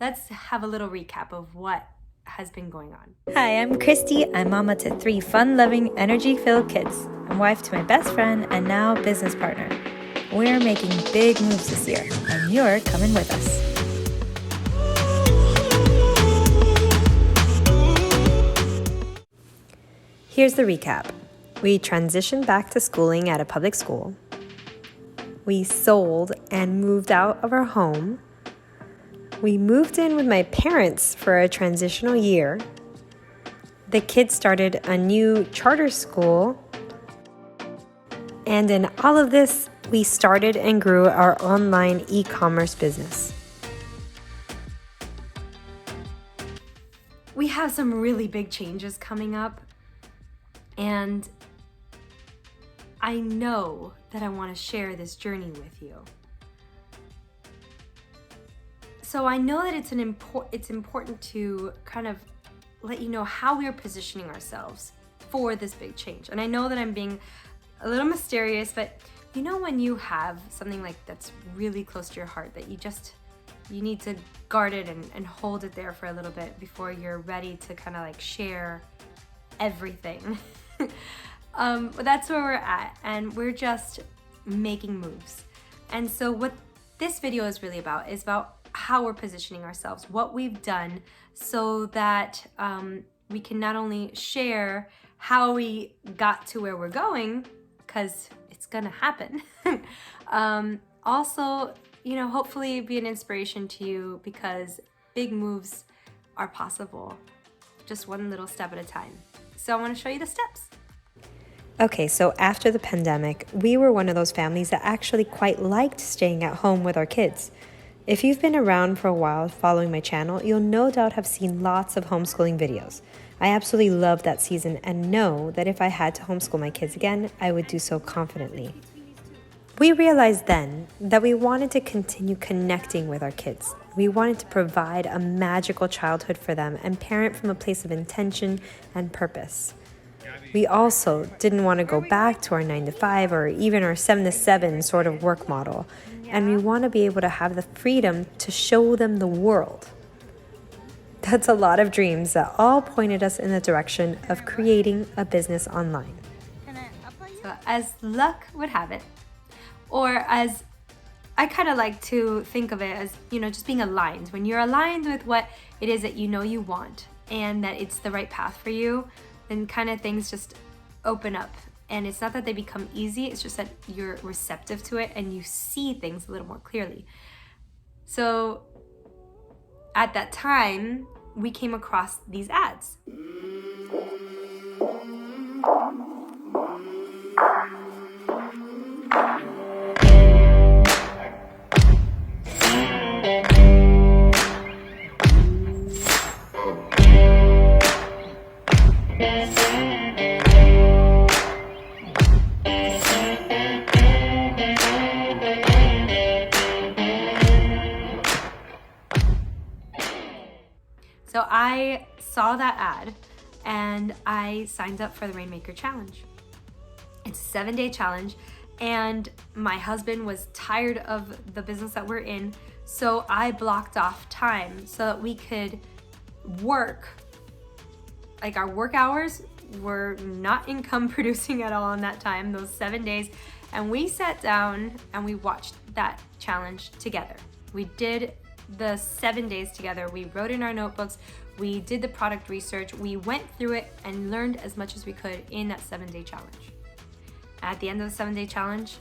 let's have a little recap of what has been going on. Hi, I'm Christy. I'm mama to 3 fun-loving, energy-filled kids. I'm wife to my best friend and now business partner. We're making big moves this year, and you're coming with us. Here's the recap. We transitioned back to schooling at a public school. We sold and moved out of our home. We moved in with my parents for a transitional year. The kids started a new charter school. And in all of this, we started and grew our online e-commerce business. We have some really big changes coming up, and I know that I want to share this journey with you. So I know that it's important to kind of let you know how we're positioning ourselves for this big change. And I know that I'm being a little mysterious, but you know when you have something like that's really close to your heart that you need to guard it and hold it there for a little bit before you're ready to kind of like share everything. But that's where we're at, and we're just making moves. And so what this video is really about is about how we're positioning ourselves, what we've done so that we can not only share how we got to where we're going, because it's gonna happen, also, you know, hopefully be an inspiration to you, because big moves are possible, just one little step at a time. So I want to show you the steps. Okay, so after the pandemic, we were one of those families that actually quite liked staying at home with our kids. If you've been around for a while following my channel, you'll no doubt have seen lots of homeschooling videos. I absolutely loved that season and know that if I had to homeschool my kids again, I would do so confidently. We realized then that we wanted to continue connecting with our kids. We wanted to provide a magical childhood for them and parent from a place of intention and purpose. We also didn't want to go back to our 9-to-5 or even our 7-to-7 sort of work model. And we want to be able to have the freedom to show them the world. That's a lot of dreams that all pointed us in the direction of creating a business online. So as luck would have it, or as I kind of like to think of it as, you know, just being aligned. When you're aligned with what it is that you know you want and that it's the right path for you, then kind of things just open up. And it's not that they become easy, it's just that you're receptive to it and you see things a little more clearly. So at that time, we came across these ads. So I saw that ad and I signed up for the Rainmaker challenge. It's a 7-day challenge, and my husband was tired of the business that we're in, so I blocked off time so that we could work. Like, our work hours were not income producing at all in that time, those 7 days, and we sat down and we watched that challenge together. We did the 7 days together. We wrote in our notebooks, we did the product research, we went through it and learned as much as we could in that 7-day challenge. At the end of the 7-day challenge,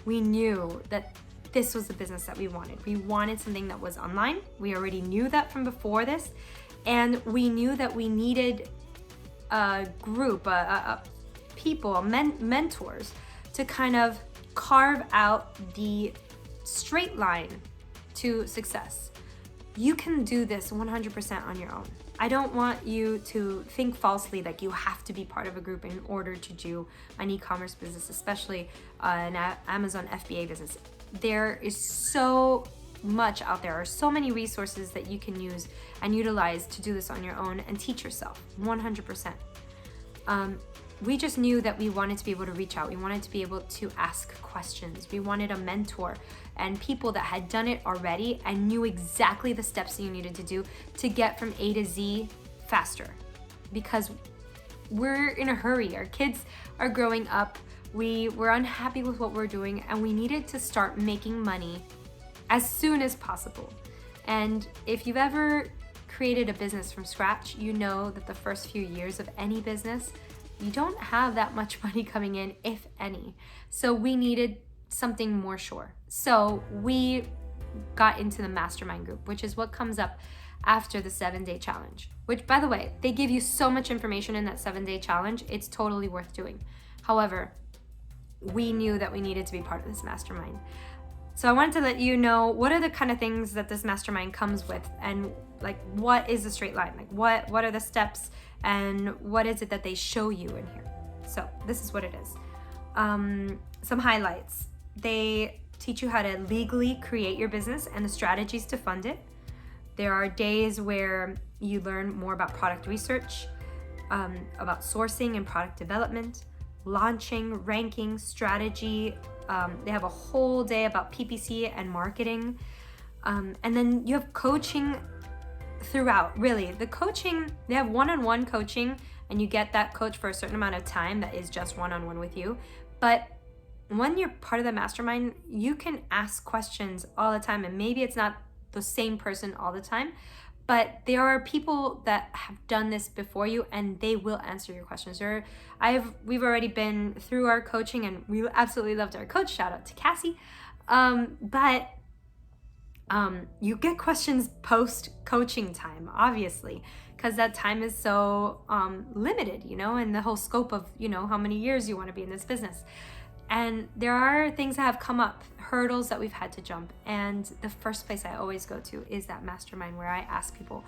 we knew that this was the business that we wanted. We wanted something that was online. We already knew that from before this, and we knew that we needed a group, people, mentors to kind of carve out the straight line to success. You can do this 100% on your own. I don't want you to think falsely like you have to be part of a group in order to do an e-commerce business, especially an Amazon FBA business. There is so much out there, or so many resources that you can use and utilize to do this on your own and teach yourself 100%. we just knew that we wanted to be able to reach out. We wanted to be able to ask questions. We wanted a mentor and people that had done it already and knew exactly the steps that you needed to do to get from A to Z faster. Because we're in a hurry. Our kids are growing up. We were unhappy with what we're doing, and we needed to start making money as soon as possible. And if you've ever created a business from scratch, you know that the first few years of any business, you don't have that much money coming in, if any. So we needed something more sure. So we got into the Mastermind group, which is what comes up after the 7-day challenge, which, by the way, they give you so much information in that 7-day challenge. It's totally worth doing. However, we knew that we needed to be part of this mastermind. So I wanted to let you know what are the kind of things that this mastermind comes with, and like what is the straight line, like what are the steps, and what is it that they show you in here. So this is what it is. Some highlights. They teach you how to legally create your business and the strategies to fund it. There are days where you learn more about product research, about sourcing and product development, launching, ranking, strategy. They have a whole day about PPC and marketing. And then you have coaching throughout. Really, the coaching, they have one-on-one coaching, and you get that coach for a certain amount of time that is just one-on-one with you. But when you're part of the mastermind, you can ask questions all the time, and maybe it's not the same person all the time, but there are people that have done this before you, and they will answer your questions. We've already been through our coaching, and we absolutely loved our coach. Shout out to Cassie. But you get questions post coaching time, obviously, because that time is so limited, and the whole scope of how many years you want to be in this business. And there are things that have come up, hurdles that we've had to jump. And the first place I always go to is that mastermind, where I ask people,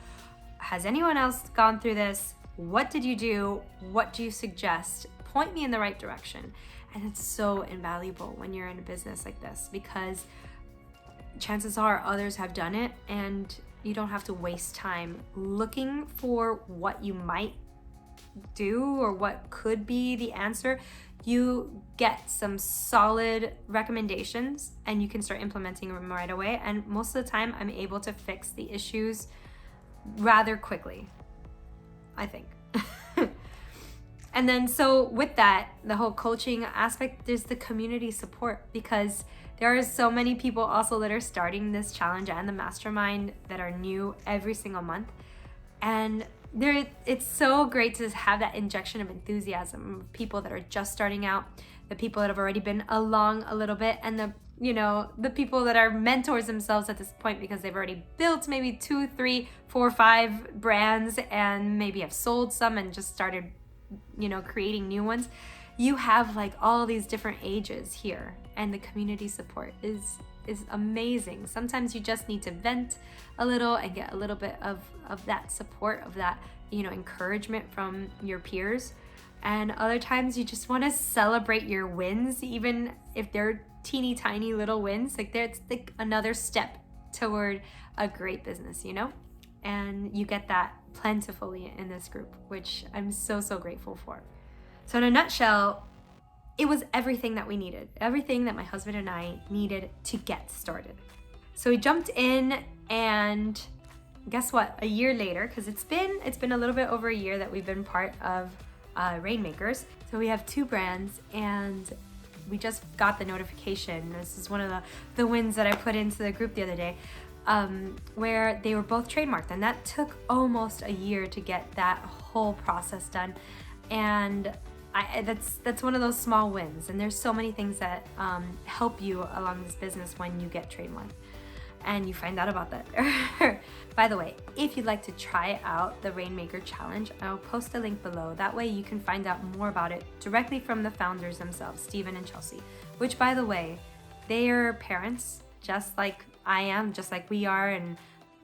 has anyone else gone through this? What did you do? What do you suggest? Point me in the right direction. And it's so invaluable when you're in a business like this, because chances are others have done it, and you don't have to waste time looking for what you might do or what could be the answer. You get some solid recommendations and you can start implementing them right away. And most of the time, I'm able to fix the issues rather quickly, I think. And then, so with that, the whole coaching aspect, there's the community support, because there are so many people also that are starting this challenge and the mastermind that are new every single month. And it's so great to have that injection of enthusiasm of people that are just starting out, the people that have already been along a little bit, and the people that are mentors themselves at this point, because they've already built maybe 2, 3, 4, 5 brands, and maybe have sold some and just started creating new ones. You have like all these different ages here, and the community support is amazing. Sometimes you just need to vent a little and get a little bit of that support, of that encouragement from your peers. And other times you just want to celebrate your wins, even if they're teeny tiny little wins. Like it's like another step toward a great business, and you get that plentifully in this group, which I'm so grateful for. So in a nutshell, it was everything that we needed, everything that my husband and I needed to get started. So we jumped in, and guess what? A year later, because it's been a little bit over a year that we've been part of Rainmakers. So we have 2 brands, and we just got the notification. This is one of the wins that I put into the group the other day, where they were both trademarked, and that took almost a year to get that whole process done. And that's one of those small wins, and there's so many things that help you along this business when you get trademarked, and you find out about that. By the way, if you'd like to try out the Rainmaker Challenge, I'll post a link below. That way you can find out more about it directly from the founders themselves, Stephen and Chelsea, which, by the way, they are parents just like I am, just like we are, and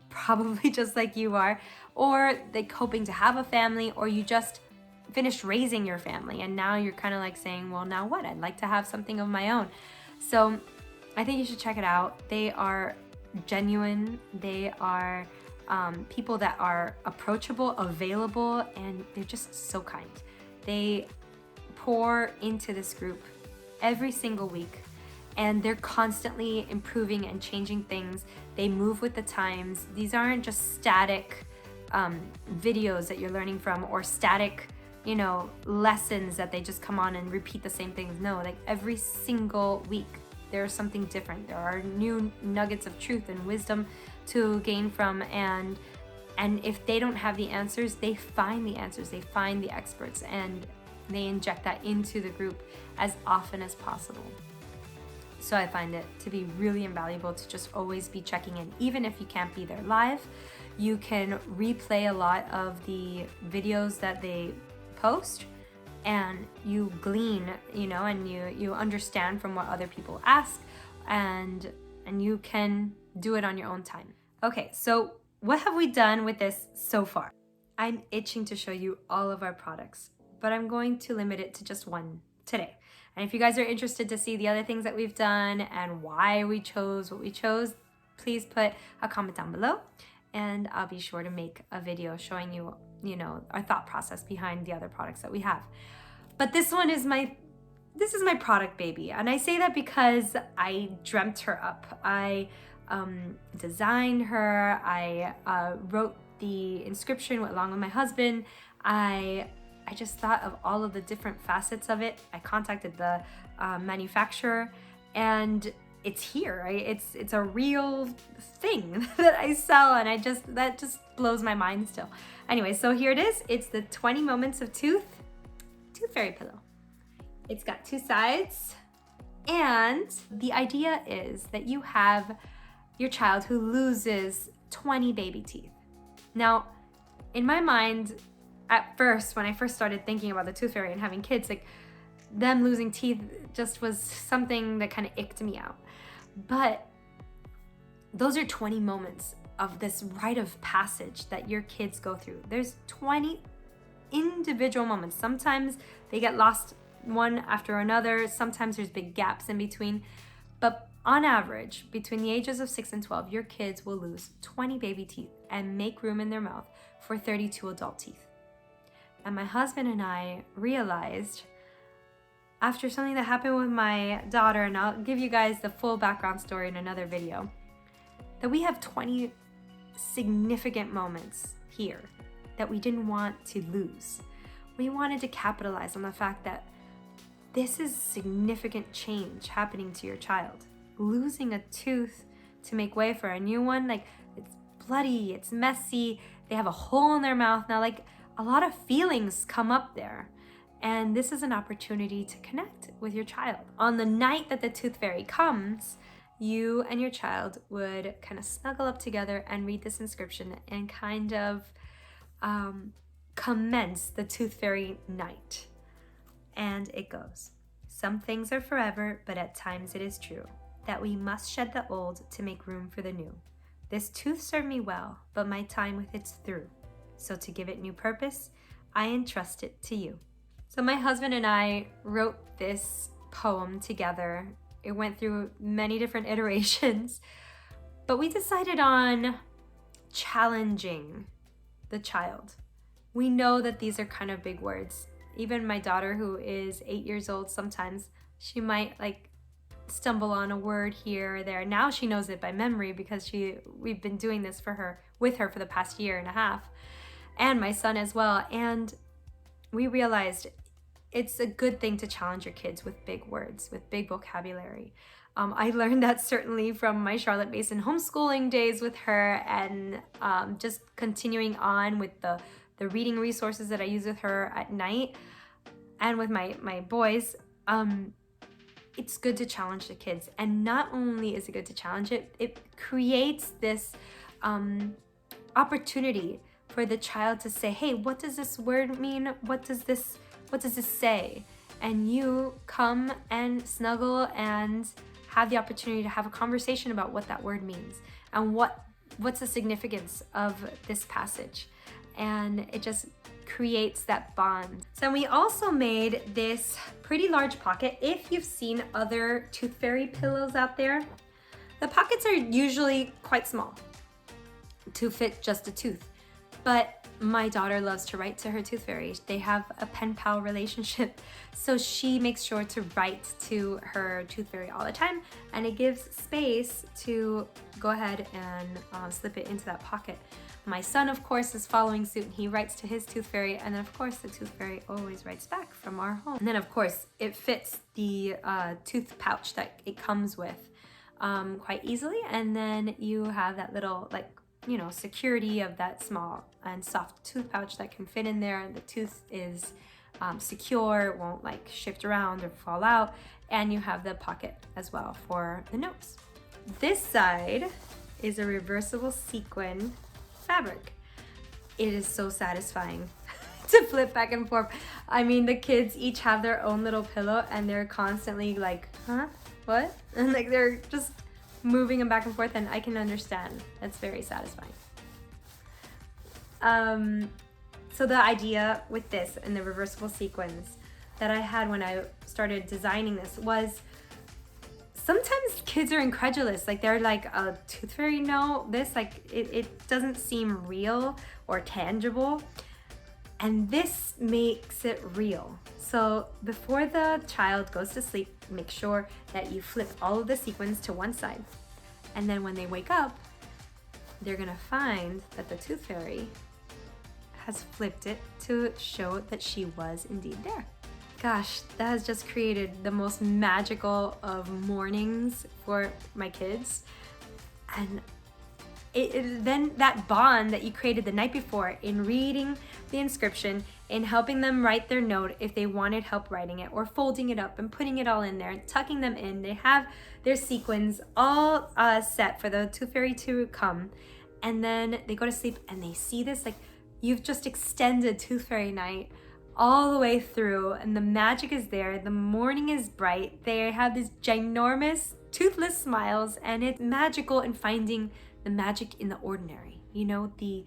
probably just like you are, or they're hoping to have a family, or you just finished raising your family and now you're kind of like saying, well, now what? I'd like to have something of my own. So I think you should check it out. They are genuine. They are people that are approachable, available, and they're just so kind. They pour into this group every single week, and they're constantly improving and changing things. They move with the times. These aren't just static videos that you're learning from, or static, you know, lessons that they just come on and repeat the same things. No, like every single week there's something different. There are new nuggets of truth and wisdom to gain from, and if they don't have the answers, they find the answers, they find the experts, and they inject that into the group as often as possible. So I find it to be really invaluable to just always be checking in. Even if you can't be there live, you can replay a lot of the videos that they post, and you glean, you know, and you understand from what other people ask, and you can do it on your own time. Okay, so what have we done with this so far? I'm itching to show you all of our products, but I'm going to limit it to just one today. And if you guys are interested to see the other things that we've done and why we chose what we chose, please put a comment down below, and I'll be sure to make a video showing you, you know, our thought process behind the other products that we have. But this one is this is my product baby, and I say that because I dreamt her up. I designed her. I wrote the inscription along with my husband. I just thought of all of the different facets of it. I contacted the manufacturer, and it's here, right? It's a real thing that I sell, and that just blows my mind still. Anyway, so here it is. It's the 20 Moments of Tooth Fairy Pillow. It's got two sides, and the idea is that you have your child who loses 20 baby teeth. Now, in my mind, at first, when I first started thinking about the tooth fairy and having kids, like, them losing teeth just was something that kind of icked me out. But those are 20 moments of this rite of passage that your kids go through. There's 20 individual moments. Sometimes they get lost one after another. Sometimes there's big gaps in between. But on average, between the ages of 6 and 12, your kids will lose 20 baby teeth and make room in their mouth for 32 adult teeth. And my husband and I realized, after something that happened with my daughter, and I'll give you guys the full background story in another video, that we have 20 significant moments here that we didn't want to lose. We wanted to capitalize on the fact that this is significant change happening to your child. Losing a tooth to make way for a new one, like, it's bloody, it's messy, they have a hole in their mouth now, like, a lot of feelings come up there. And this is an opportunity to connect with your child. On the night that the tooth fairy comes, you and your child would kind of snuggle up together and read this inscription and kind of commence the tooth fairy night. And it goes, "Some things are forever, but at times it is true that we must shed the old to make room for the new. This tooth served me well, but my time with it's through. So to give it new purpose, I entrust it to you." So my husband and I wrote this poem together. It went through many different iterations, but we decided on challenging the child. We know that these are kind of big words. Even my daughter, who is 8 years old, sometimes she might stumble on a word here or there. Now she knows it by memory because we've been doing this with her for the past year and a half, and my son as well. And we realized it's a good thing to challenge your kids with big words, with big vocabulary. I learned that certainly from my Charlotte Mason homeschooling days with her, and just continuing on with the reading resources that I use with her at night and with my boys. It's good to challenge the kids. And not only is it good to challenge it creates this opportunity for the child to say, "Hey, what does this word mean? What does this say?" And you come and snuggle and have the opportunity to have a conversation about what that word means and what's the significance of this passage. And it just creates that bond. So we also made this pretty large pocket. If you've seen other tooth fairy pillows out there, the pockets are usually quite small to fit just a tooth. But my daughter loves to write to her tooth fairy. They have a pen pal relationship. So she makes sure to write to her tooth fairy all the time, and it gives space to go ahead and slip it into that pocket. My son, of course, is following suit, and he writes to his tooth fairy, and then of course the tooth fairy always writes back from our home. And then of course it fits the tooth pouch that it comes with quite easily, and then you have that little, like, you know, security of that small and soft tooth pouch that can fit in there. The tooth is secure, it won't like shift around or fall out, and you have the pocket as well for the notes. This side is a reversible sequin fabric. It is so satisfying to flip back and forth. I mean, the kids each have their own little pillow, and they're constantly like, huh, what? And like they're just moving them back and forth, and I can understand. That's very satisfying. So the idea with this and the reversible sequins that I had when I started designing this was, sometimes kids are incredulous. Like they're like, a tooth fairy, no, this, like it doesn't seem real or tangible. And this makes it real. So before the child goes to sleep, make sure that you flip all of the sequins to one side. And then when they wake up, they're gonna find that the tooth fairy has flipped it to show that she was indeed there. Gosh, that has just created the most magical of mornings for my kids. And then that bond that you created the night before in reading the inscription, in helping them write their note if they wanted help writing it, or folding it up and putting it all in there and tucking them in. They have their sequins all set for the tooth fairy to come, and then they go to sleep and they see this, like, you've just extended tooth fairy night all the way through, and the magic is there. The morning is bright. They have these ginormous toothless smiles, and it's magical in finding the magic in the ordinary, you know, the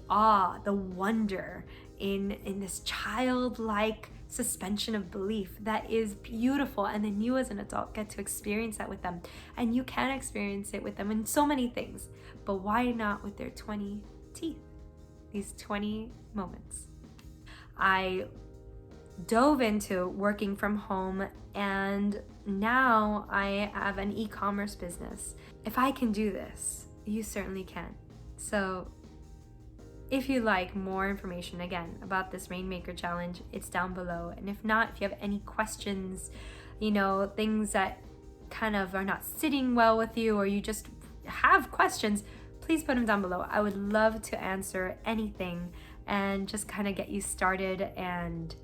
awe, the wonder in this childlike suspension of belief that is beautiful. And then you as an adult get to experience that with them, and you can experience it with them in so many things, but why not with their 20 teeth, these 20 moments. I dove into working from home, and now I have an e-commerce business. If I can do this, you certainly can. So if you like more information, again, about this Rainmaker challenge, it's down below. And if not, if you have any questions, you know, things that kind of are not sitting well with you, or you just have questions, please put them down below. I would love to answer anything and just kind of get you started and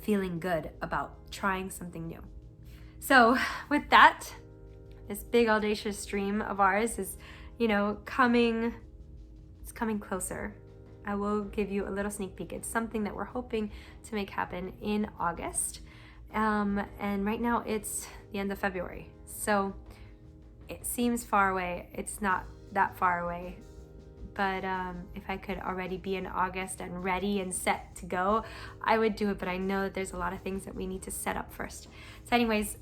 feeling good about trying something new. So with that, this big audacious dream of ours is, you know, it's coming closer. I will give you a little sneak peek. It's something that we're hoping to make happen in August. And right now it's the end of February. So it seems far away. It's not that far away. But if I could already be in August and ready and set to go, I would do it. But I know that there's a lot of things that we need to set up first. So anyways,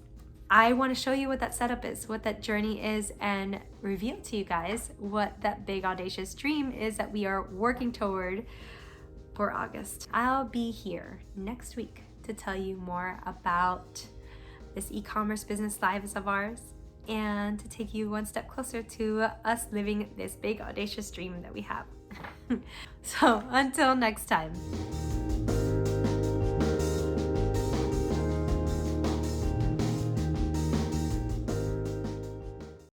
I want to show you what that setup is, what that journey is, and reveal to you guys what that big audacious dream is that we are working toward for August. I'll be here next week to tell you more about this e-commerce business lives of ours, and to take you one step closer to us living this big audacious dream that we have. So until next time.